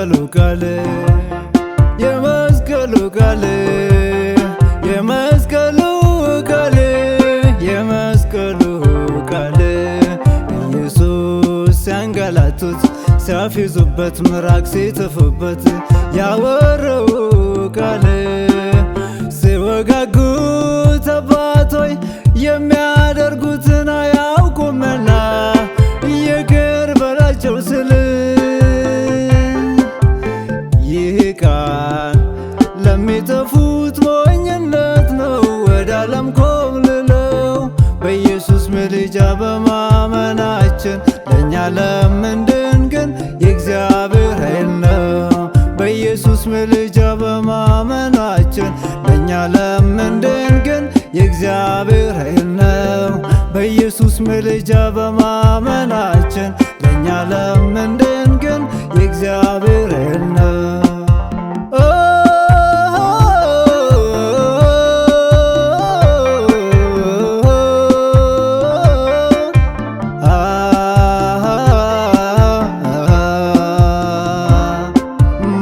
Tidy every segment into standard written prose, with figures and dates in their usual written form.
የመስቀሉ ቃል የመስቀሉ ቃል የመስቀሉ ቃል የመስቀሉ ቃል ኢየሱስ ሲያንገላቱት ሲያፌዙበት ምራቅ ሲተፉበት ያወራው ቃል ሲወጋጉት አባቶይ የሚያደርጉትን አያውቁምና ይቅር በላቸው ስል ይህ ቃል ለሚጠፉት ሞኝነት ነው። ወደ ዓለም ኮብልለው በኢየሱስ ምልጃ በማመናችን ለእኛ ለምንድን ግን የእግዚአብሔር ኃይል ነው። በኢየሱስ ምልጃ በማመናችን ለእኛ ለምንድን ግን የእግዚአብሔር ኃይል ነው። በኢየሱስ ምልጃ በማመናችን ለእኛ ለምንድን ግን የእግዚአብሔር ኃይል ነው።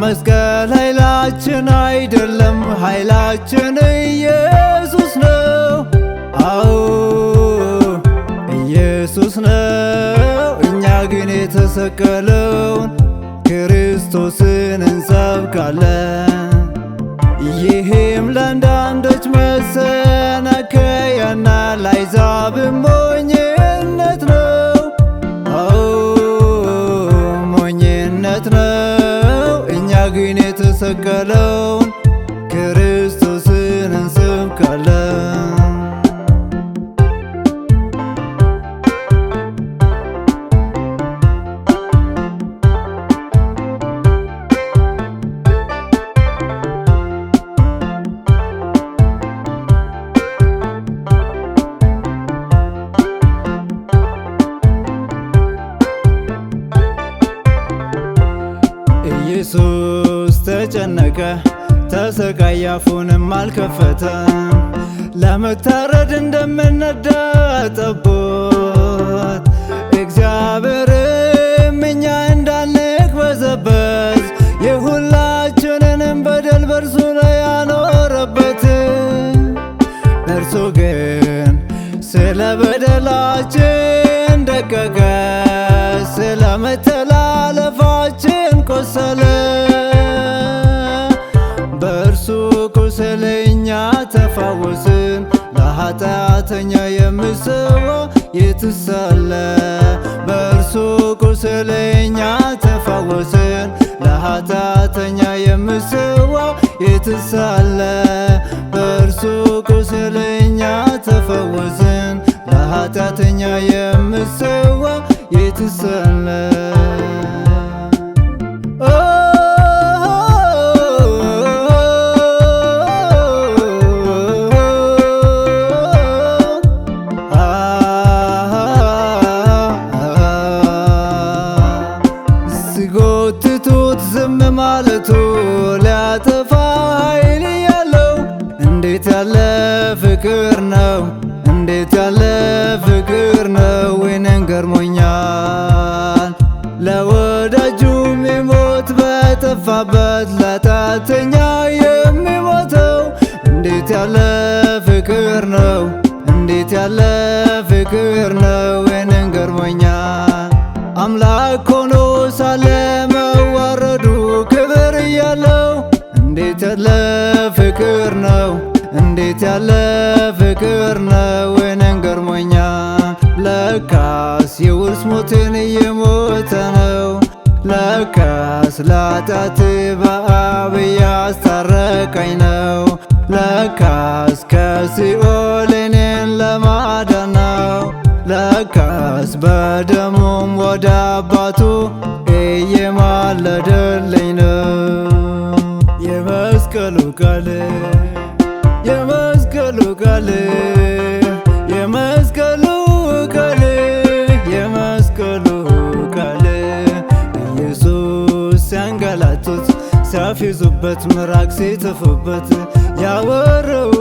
መስቀል ኃይላችን አይደለም፣ ኃይላችን ኢየሱስ ነው። አዎ ኢየሱስ ነው። እኛ ግን የተሰቀለውን ክርስቶስን እንሰብካለን። ይህም ለአንዳንዶች መሰናከያና ለአሕዛብም ሞኝነት ነው። አዎ ሞኝነት ነው። እኛ ግን የተሰቀለውን ክርስቶስን እንሰብካለን። ኢየሱስ ተጨነቀ ተሰቃየ፣ አፉንም አልከፈተም። ለመታረድ እንደምነዳ ጠቦት እግዚአብሔርም እኛ እንዳንቅበዘበዝ የሁላችንንም በደል በእርሱ ላይ ያኖረበት። እርሱ ግን ስለ በደላችን ደቀቀ፣ ስለ መተላለፋችን ቆሰለ። በእርሱ ቁስል እኛ ተፈወስን። ለኃጢአተኛ የምስዋ የትሳለ በእርሱ ቁስል እኛ ተፈወስን። ለኃጢአተኛ የምስዋ የትሳለ በእርሱ ቁስል እኛ ተፈወስን። ለኃጢአተኛ የምስዋ የትሳለ ሲጎትቱት ዝም ማለቱ ሊያጠፋ ኃይል ያለው እንዴት ያለ ፍቅር ነው! እንዴት ያለ ፍቅር ነው! ወይኔን ገርሞኛል። ለወዳጁ የሚሞት በጠፋበት ለኃጢአተኛ የሚሞተው እንዴት ያለ ፍቅር ነው! እንዴት ያለ ፍቅር ነው! ወይኔን ገርሞኛል። አምላክ ሆኖ ሳለ መዋረዱ ክብር እያለው እንዴት ያለ ፍቅር ነው! እንዴት ያለ ፍቅር ነው! ወይኔን ገርሞኛል። ለካስ የውርስ ሞትን እየሞተ ነው። ለካስ ለኃጢአቴ በአብ ያስታረቀኝ ነው። ለካስ ከሲኦል እኔን ለማዳን ነው። ለካስ በደሙም ወደ አባቱ እየማለደልኝ ነው። የመስቀሉ ቃል የመስቀሉ ቃል የመስቀሉ ቃል የመስቀሉ ቃል ኢየሱስ ሲያንገላቱት ሲያፌዙበት ምራቅ ሲተፉበት ያወራው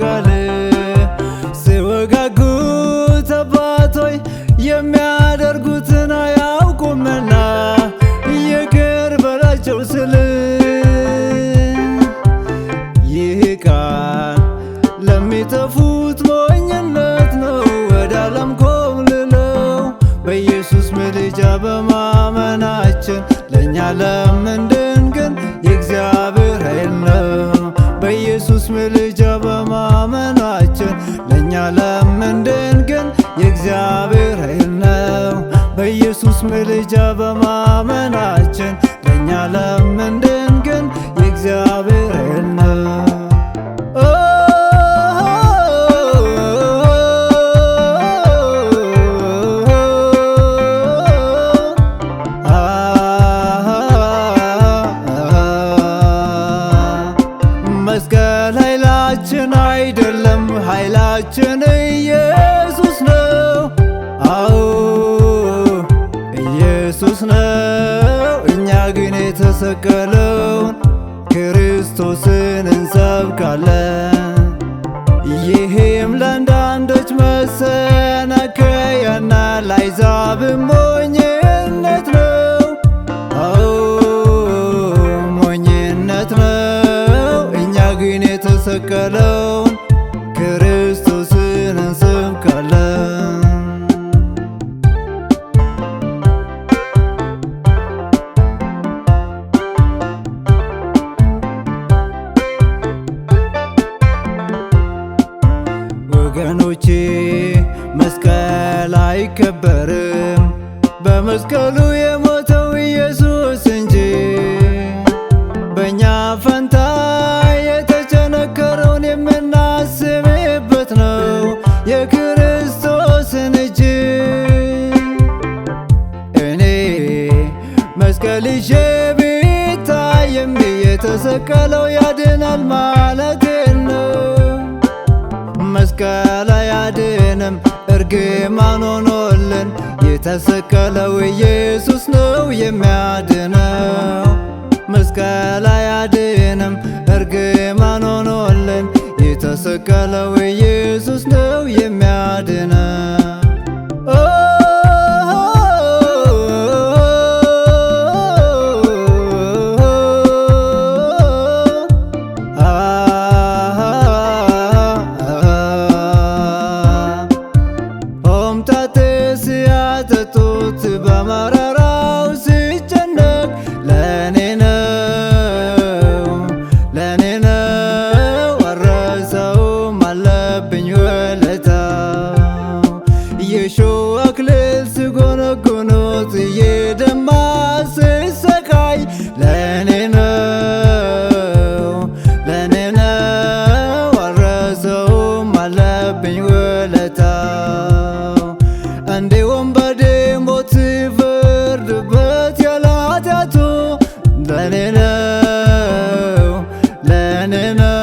ቃል ሲወጋጉት አባቶይ የሚያደርጉትን አያውቁምና ይቅር በላቸው ለምንድን ግን የእግዚአብሔር ኃይል ነው። በኢየሱስ ምልጃ በማመናችን ለእኛ ለምንድን ግን የእግዚአብሔር ኃይል ነው። በኢየሱስ ምልጃ በማመናችን ለእኛ ለምንድን ግን የእግዚአብሔር ኃይል ነው። መስቀል ኃይላችን አይደለም፣ ኃይላችን ኢየሱስ ነው። አዎ ኢየሱስ ነው። እኛ ግን የተሰቀለውን ክርስቶስን እንሰብካለን። ይህም ለአንዳንዶች መሰናከያና ለአሕዛብም ሞኝነት ነው። አዎ ሞኝነት ነው። እኛ ግን የተሰቀለውን ክርስቶስን እንሰብካለን። ወገኖቼ መስቀል አይከበርም በመስቀሉ የሞተው ኢየሱስ እንጂ፣ በእኛ ፈንታ የተቸነከረውን የምናስብበት ነው የክርስቶስን እጅ። እኔ መስቀል ይዤ ቢታየም የተሰቀለው ያድናል ማለቴ ነው። መስቀል አያድንም እርግማን ሆኖልን፣ የተሰቀለው ኢየሱስ ነው የሚያድነው። መስቀል አያድንም እርግማን ሆኖልን፣ የተሰቀለው ኢየሱስ ነው የሚያድነው። ሆምጣጤ ሲያጠጡት በመራራው ሲጨነቅ ለኔ ነው ለኔ ነው አልረሳውም አለብኝ ውለታው። የሾህ አክሊል ሲጎነጉኑት እየደማ ሲሰቃይ ለኔ ነው ለኔ ነው አልረሳውም አለብኝ ውለታው። እንደ ወንበዴ ሞት ሲፈርድበት ያለ ኃጢአቱ ለኔ ነው ለኔ ነው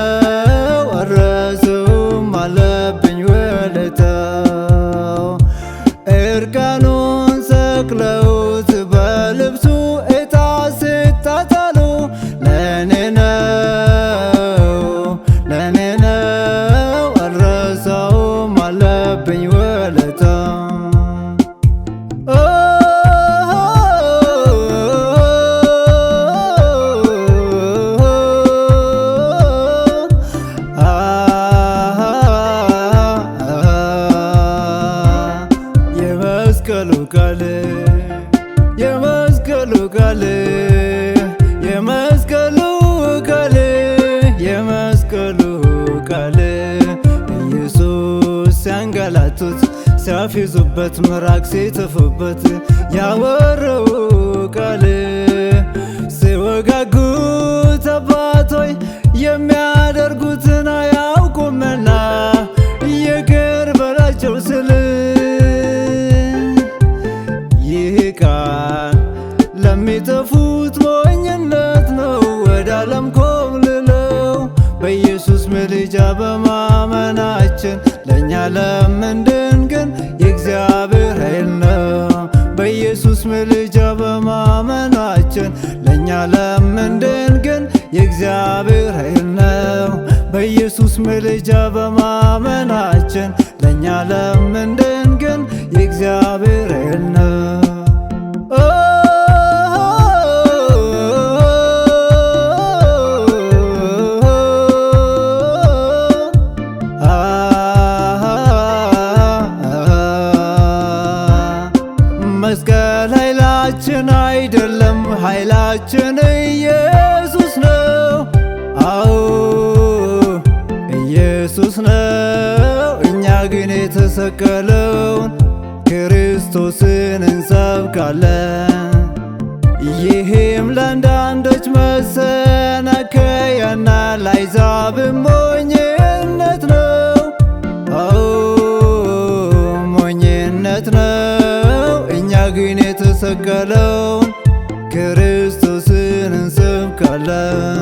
አልረሳውም አለብኝ ውለታው። እርቃኑን ሰቅለውት በልብሱ ዕጣ ሲጣጣሉ ለኔ ነው ለኔ ነው አልረሳውም አለብኝ ውለታው። የመስቀሉ ቃል የመስቀሉ ቃል የመስቀሉ ቃል የመስቀሉ ቃል ኢየሱስ ሲያንገላቱት ሲያፌዙበት ምራቅ ሲተፉበት ያወራው ቃል ሲወጋጉት አባቶይ የሚያደርጉትን አያውቁምና ይቅር በላቸው ስል ይህ ቃል ለሚጠፉት ሞኝነት ነው። ወደ ዓለም ኮብልለው በኢየሱስ ምልጃ በማመናችን ለእኛ ለምንድን ግን የእግዚአብሔር ኃይል ነው። በኢየሱስ ምልጃ በማመናችን ለእኛ ለምንድን ግን የእግዚአብሔር ኃይል ነው። በኢየሱስ ምልጃ በማመናችን ለእኛ ለምንድን ግን የእግዚአብሔር ኃይል ነው። መስቀል ኃይላችን አይደለም፣ ኃይላችን የተሰቀለውን ክርስቶስን እንሰብካለን። ይህም ለአንዳንዶች መሰናከያና ለአሕዛብም ሞኝነት ነው። አዎ ሞኝነት ነው። እኛ ግን የተሰቀለውን ክርስቶስን እንሰብካለን።